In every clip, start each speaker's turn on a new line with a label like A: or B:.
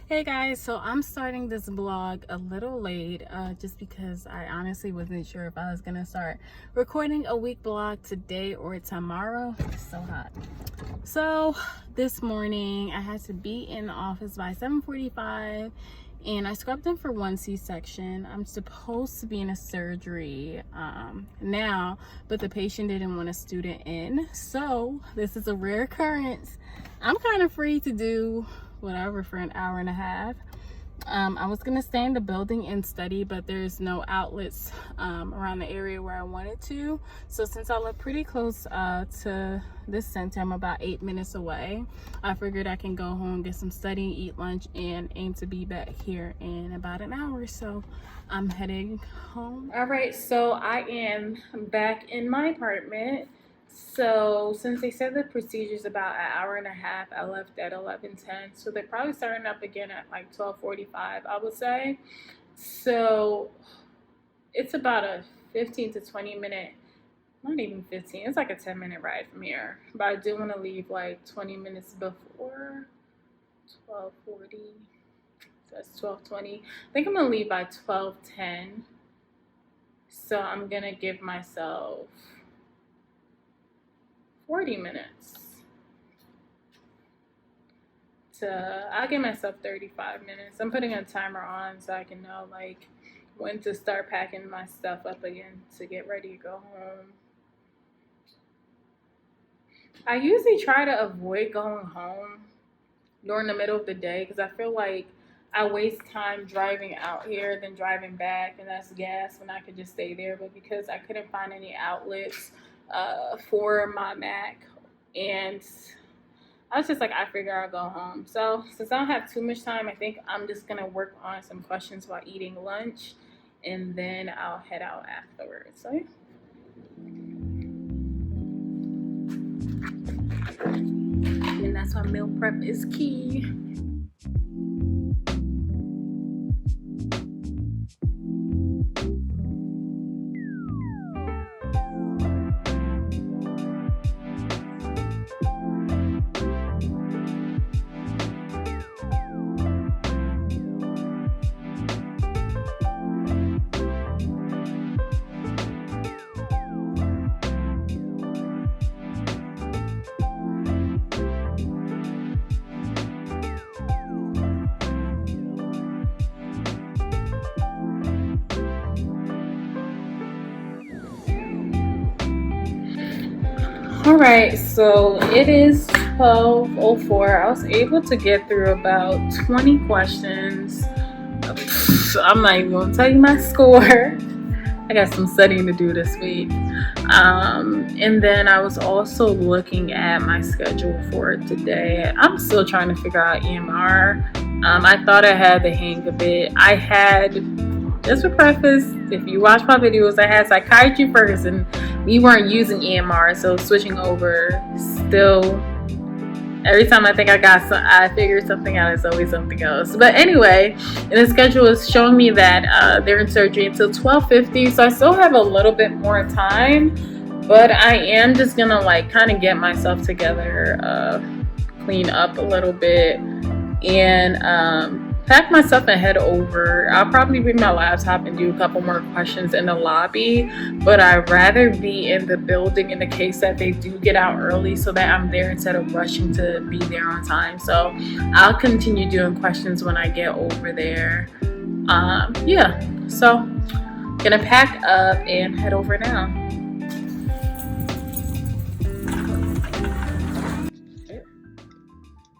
A: Hey guys, so I'm starting this vlog a little late just because I honestly wasn't sure if I was gonna start recording a week vlog today or tomorrow. It's so hot. So this morning I had to be in the office by 7:45 and I scrubbed in for one C-section. I'm supposed to be in a surgery now, but the patient didn't want a student in, so this is a rare occurrence. I'm kind of free to do whatever for an hour and a half. I was gonna stay in the building and study, but there's no outlets around the area where I wanted to. So since I live pretty close to this center, I'm about 8 minutes away, I figured I can go home, get some studying, eat lunch, and aim to be back here in about an hour. So I'm heading home. All right, so I am back in my apartment. So since they said the procedure's about an hour and a half, I left at 11:10. So they're probably starting up again at like 12:45, I would say. So it's about a 15 to 20 minute, not even 15, it's like a 10-minute ride from here. But I do want to leave like 20 minutes before 12:40. So that's 12:20. I think I'm gonna leave by 12:10. So I'm gonna give myself 40 minutes I'll give myself 35 minutes. I'm putting a timer on so I can know like when to start packing my stuff up again to get ready to go home. I usually try to avoid going home during the middle of the day because I feel like I waste time driving out here than driving back, and that's gas when I could just stay there. But because I couldn't find any outlets for my Mac, and I was just like, I figure I'll go home. So since I don't have too much time, I think I'm just gonna work on some questions while eating lunch, and then I'll head out afterwards. So yeah. And that's why meal prep is key. All right, so it is 12:04. I was able to get through about 20 questions. I'm not even gonna tell you my score. I got some studying to do this week. And then I was also looking at my schedule for today. I'm still trying to figure out EMR. I thought I had the hang of it. I had, just for preface, if you watch my videos, I had psychiatry first and we weren't using EMR, so switching over still, every time I think I figured something out, it's always something else. But anyway, and the schedule is showing me that they're in surgery until 12:50, so I still have a little bit more time, but I am just gonna like kind of get myself together, clean up a little bit, and pack my stuff and head over. I'll probably bring my laptop and do a couple more questions in the lobby, but I'd rather be in the building in the case that they do get out early so that I'm there instead of rushing to be there on time. So I'll continue doing questions when I get over there. Yeah, so gonna pack up and head over now.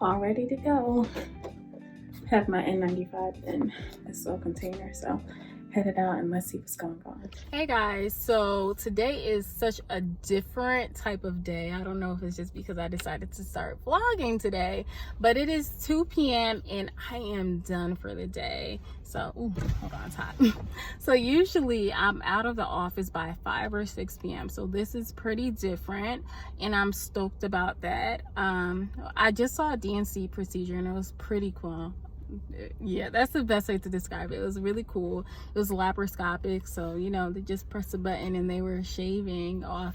A: All ready to go. Have my N95 in this little container, so headed out and let's see what's going on. Hey guys, so today is such a different type of day. I don't know if it's just because I decided to start vlogging today, but it is 2 p.m. and I am done for the day. So hold on, it's hot. So usually I'm out of the office by 5 or 6 p.m. so this is pretty different and I'm stoked about that. I just saw a DNC procedure and it was pretty cool. Yeah, that's the best way to describe it. It was really cool. It was laparoscopic, so you know, they just pressed a button and they were shaving off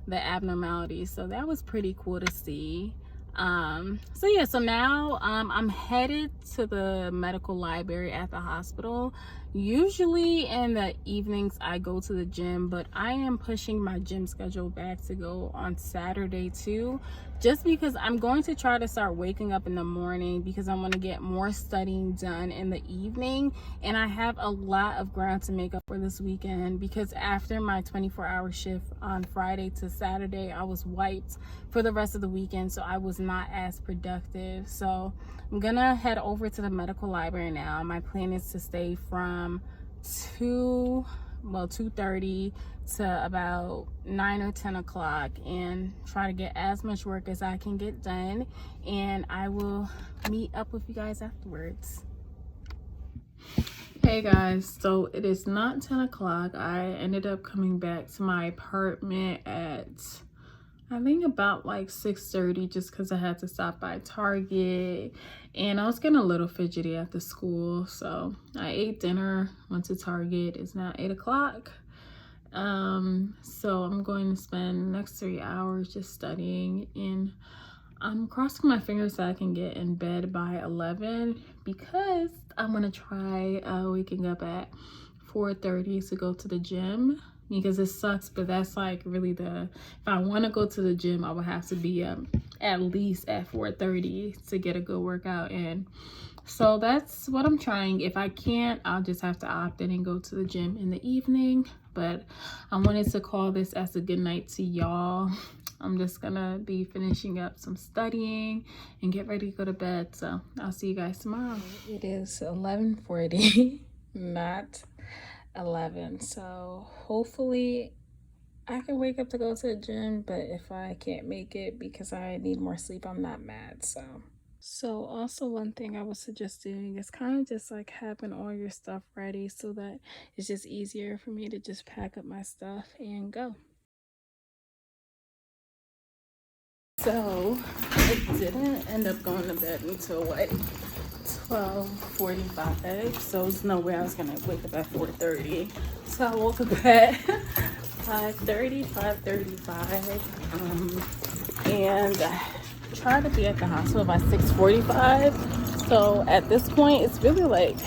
A: the abnormalities, so that was pretty cool to see. So yeah, so now I'm headed to the medical library at the hospital. Usually in the evenings I go to the gym, but I am pushing my gym schedule back to go on Saturday too, just because I'm going to try to start waking up in the morning, because I want to get more studying done in the evening. And I have a lot of ground to make up for this weekend, because after my 24-hour shift on Friday to Saturday, I was wiped for the rest of the weekend, so I was not as productive. So I'm gonna head over to the medical library now. My plan is to stay from 2:30 to about 9 or 10 o'clock and try to get as much work as I can get done, and I will meet up with you guys afterwards. Hey guys, so it is not 10 o'clock. I ended up coming back to my apartment at I think about like 6:30, just because I had to stop by Target and I was getting a little fidgety after school. So I ate dinner, went to Target. It's now 8 o'clock. So I'm going to spend the next 3 hours just studying, and I'm crossing my fingers so I can get in bed by 11, because I'm gonna try waking up at 4:30 to go to the gym, because it sucks, but that's like really if I want to go to the gym, I would have to be up at least at 4:30 to get a good workout in. So that's what I'm trying. If I can't, I'll just have to opt in and go to the gym in the evening. But I wanted to call this as a good night to y'all. I'm just gonna be finishing up some studying and get ready to go to bed. So I'll see you guys tomorrow. It is 11:40, not 11. So hopefully I can wake up to go to the gym, but if I can't make it because I need more sleep, I'm not mad. So also one thing I would suggest doing is kind of just like having all your stuff ready, so that it's just easier for me to just pack up my stuff and go. So I didn't end up going to bed until like 12:45, so there's no way I was gonna wake up at 4:30. So I woke up at 5:35, and I tried to be at the hospital by 6:45. So at this point, it's really like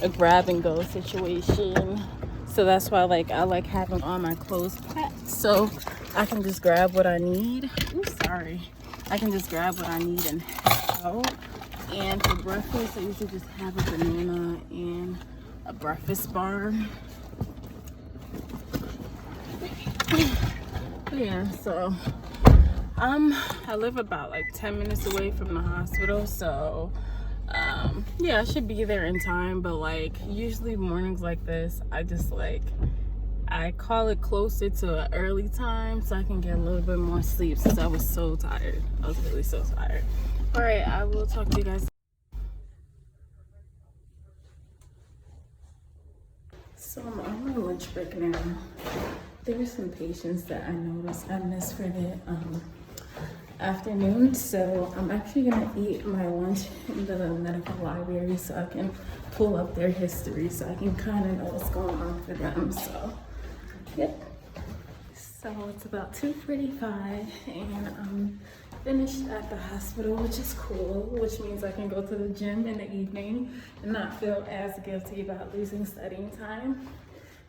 A: a grab and go situation. So that's why I like having all my clothes packed, so I can just grab what I need. Ooh, sorry. I can just grab what I need and head out. And for breakfast, I usually just have a banana and a breakfast bar. Yeah, so I live about like 10 minutes away from the hospital, so yeah, I should be there in time. But like usually mornings like this, I call it closer to an early time so I can get a little bit more sleep, since I was so tired. I was really so tired. All right, I will talk to you guys. So I'm on my lunch break now. There were some patients that I noticed I missed for the afternoon, so I'm actually gonna eat my lunch in the medical library so I can pull up their history so I can kind of know what's going on for them. So yep. So it's about 2:45 and I'm finished at the hospital, which is cool, which means I can go to the gym in the evening and not feel as guilty about losing studying time.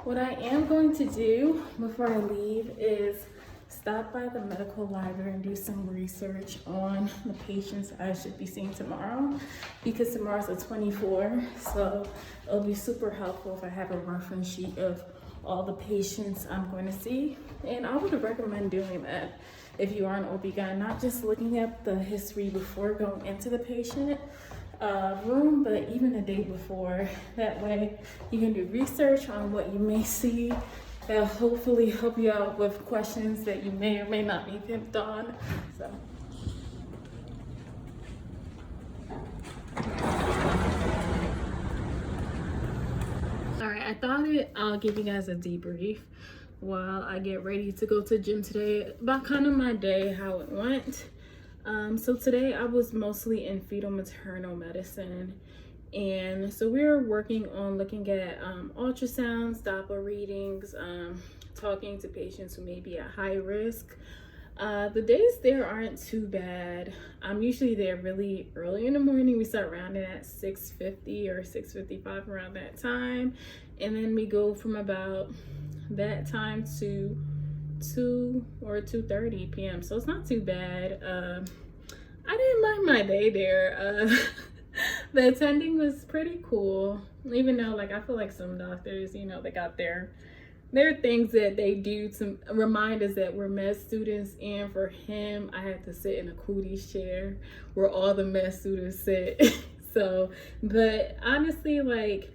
A: What I am going to do before I leave is stop by the medical library and do some research on the patients I should be seeing tomorrow, because tomorrow's the 24th, so it'll be super helpful if I have a reference sheet of all the patients I'm going to see. And I would recommend doing that if you are an OB-GYN, not just looking at the history before going into the patient room, but even the day before. That way you can do research on what you may see that'll hopefully help you out with questions that you may or may not be pimped on. So alright, I thought I'll give you guys a debrief while I get ready to go to the gym today about kind of my day, how it went. So today I was mostly in fetal maternal medicine, and so we were working on looking at ultrasounds, Doppler readings, talking to patients who may be at high risk. The days there aren't too bad. I'm usually there really early in the morning. We start rounding at 6:50 or 6:55 around that time. And then we go from about that time to 2 or 2:30 p.m. So it's not too bad. I didn't mind my day there. The attending was pretty cool. Even though, like, I feel like some doctors, you know, they got there are things that they do to remind us that we're med students. And for him, I had to sit in a cooties chair where all the med students sit. So, but honestly, like,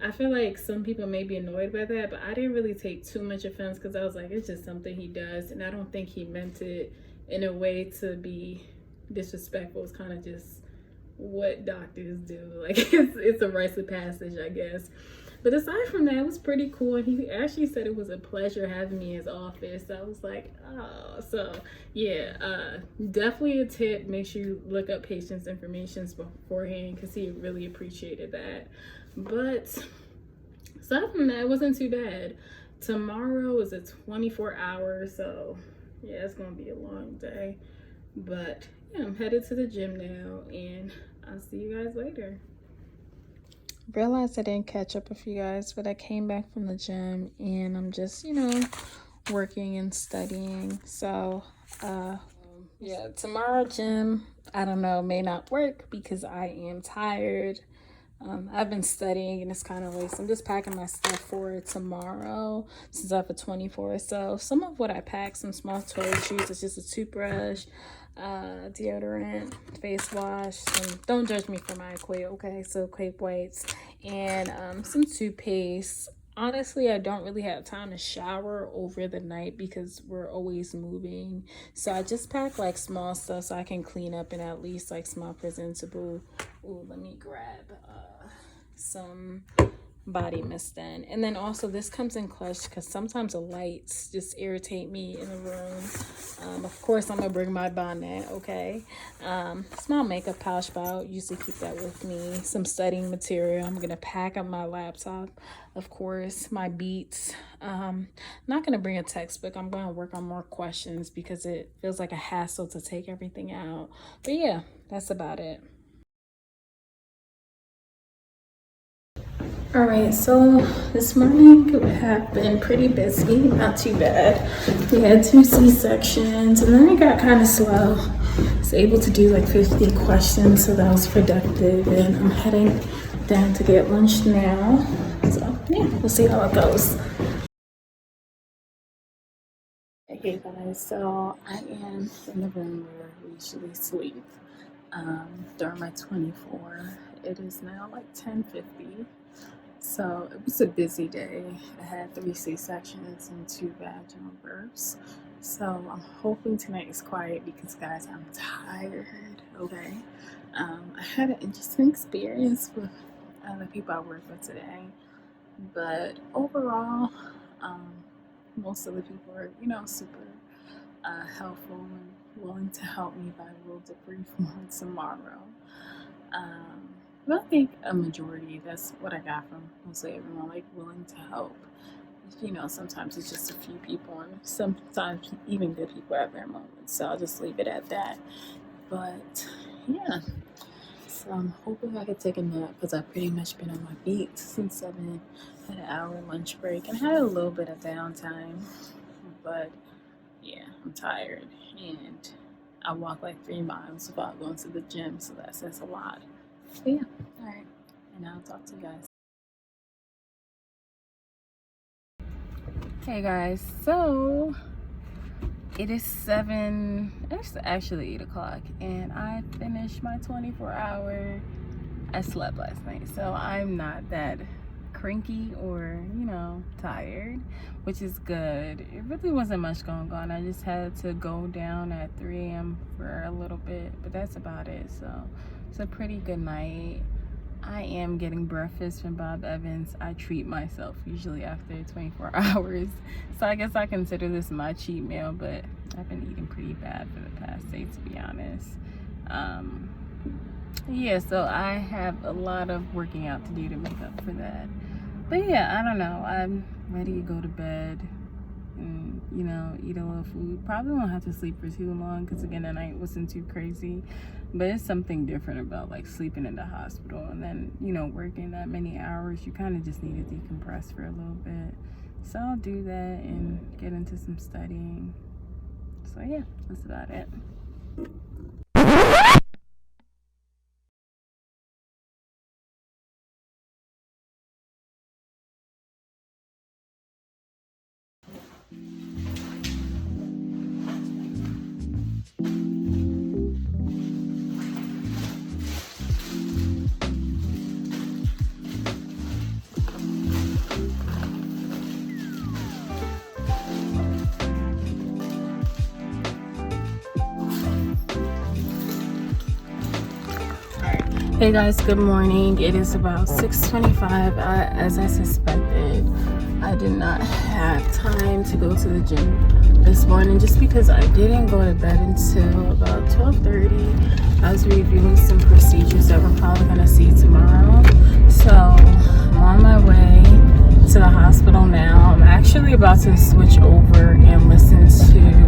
A: I feel like some people may be annoyed by that, but I didn't really take too much offense because I was like, it's just something he does. And I don't think he meant it in a way to be disrespectful. It's kind of just what doctors do. Like, it's a rites of passage, I guess. But aside from that, it was pretty cool. And he actually said it was a pleasure having me in his office. So I was like, oh. So yeah, definitely a tip. Make sure you look up patients' information beforehand because he really appreciated that. But aside from that, it wasn't too bad. Tomorrow is a 24-hour, so yeah, it's gonna be a long day. But yeah, I'm headed to the gym now, and I'll see you guys later. Realized I didn't catch up with you guys, but I came back from the gym and I'm just, you know, working and studying. So yeah, tomorrow gym, I don't know, may not work because I am tired. I've been studying and it's kind of late, so I'm just packing my stuff for tomorrow since I have a 24. So some of what I packed, some small toiletries, it's just a toothbrush, deodorant, face wash, and don't judge me for my equate, okay? So equate wipes and some toothpaste. Honestly, I don't really have time to shower over the night because we're always moving. So I just pack like small stuff so I can clean up and at least like small presentable. Ooh, let me grab some body mist then. And then also this comes in clutch because sometimes the lights just irritate me in the room. Of course, I'm gonna bring my bonnet, okay? Small makeup pouch, but I'll usually keep that with me. Some studying material. I'm gonna pack up my laptop, of course, my beats. Not gonna bring a textbook. I'm gonna work on more questions because it feels like a hassle to take everything out. But yeah, that's about it. All right, so this morning we have been pretty busy, not too bad. We had 2 C-sections and then it got kind of slow. I was able to do like 50 questions, so that was productive. And I'm heading down to get lunch now. So yeah, we'll see how it goes. Hey guys, so I am in the room where we usually sleep during my 24. It is now like 10:50. So it was a busy day. I had 3 C-sections and 2 vaginal births. So I'm hoping tonight is quiet because guys, I'm tired, okay? I had an interesting experience with the people I work with today. But overall, most of the people are, you know, super helpful and willing to help me, but I will debrief more tomorrow. But I think a majority, that's what I got from mostly everyone, like willing to help. You know, sometimes it's just a few people and sometimes even good people have their moments. So I'll just leave it at that. But yeah, so I'm hoping I could take a nap because I've pretty much been on my feet since 7, had an hour lunch break and had a little bit of downtime. But yeah, I'm tired and I walked like 3 miles without going to the gym, so that says a lot. But yeah, all right, and I'll talk to you guys. Hey guys, so it is 7, it's actually 8 o'clock, and I finished my 24-hour. I slept last night, so I'm not that cranky or, you know, tired, which is good. It really wasn't much going on. I just had to go down at 3 a.m. for a little bit, but that's about it. So it's a pretty good night. I am getting breakfast from Bob Evans. I treat myself usually after 24 hours. So I guess I consider this my cheat meal, but I've been eating pretty bad for the past day, to be honest. Yeah, so I have a lot of working out to do to make up for that. But yeah, I don't know. I'm ready to go to bed. and, you know, eat a little food. Probably won't have to sleep for too long because, again, the night wasn't too crazy. But it's something different about, like, sleeping in the hospital and then, you know, working that many hours. You kind of just need to decompress for a little bit. So I'll do that and get into some studying. So, yeah, that's about it. Hey guys, good morning. It is about 6:25. As I suspected, I did not have time to go to the gym this morning just because I didn't go to bed until about 12:30. I was reviewing some procedures that we're probably going to see tomorrow. So I'm on my way to the hospital now. I'm actually about to switch over and listen to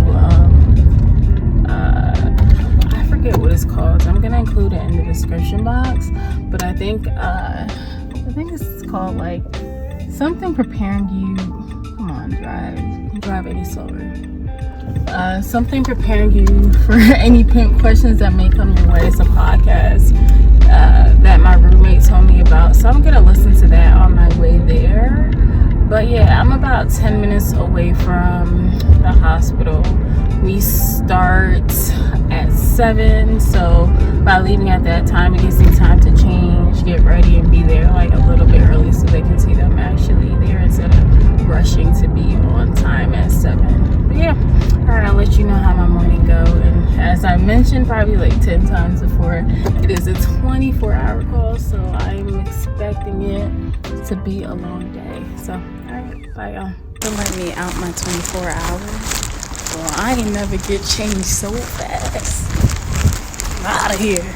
A: I forget what it's called. I'm gonna include it in the description box, but I think it's called like something preparing you. Come on, drive any slower. Something preparing you for any pimp questions that may come your way. It's a podcast that my roommate told me about, so I'm gonna listen to that on my way there. But yeah, I'm about 10 minutes away from the hospital. We start at 7, so by leaving at that time, it gives me time to change, get ready, and be there like a little bit early so they can see that I'm actually there instead of rushing to be on time at 7. But yeah, alright, I'll let you know how my morning go. And as I mentioned probably like 10 times before, it is a 24-hour call, so I'm expecting it to be a long day. So, alright, bye y'all. To let me out my 24 hours. Well, I ain't never get changed so fast. I'm out of here.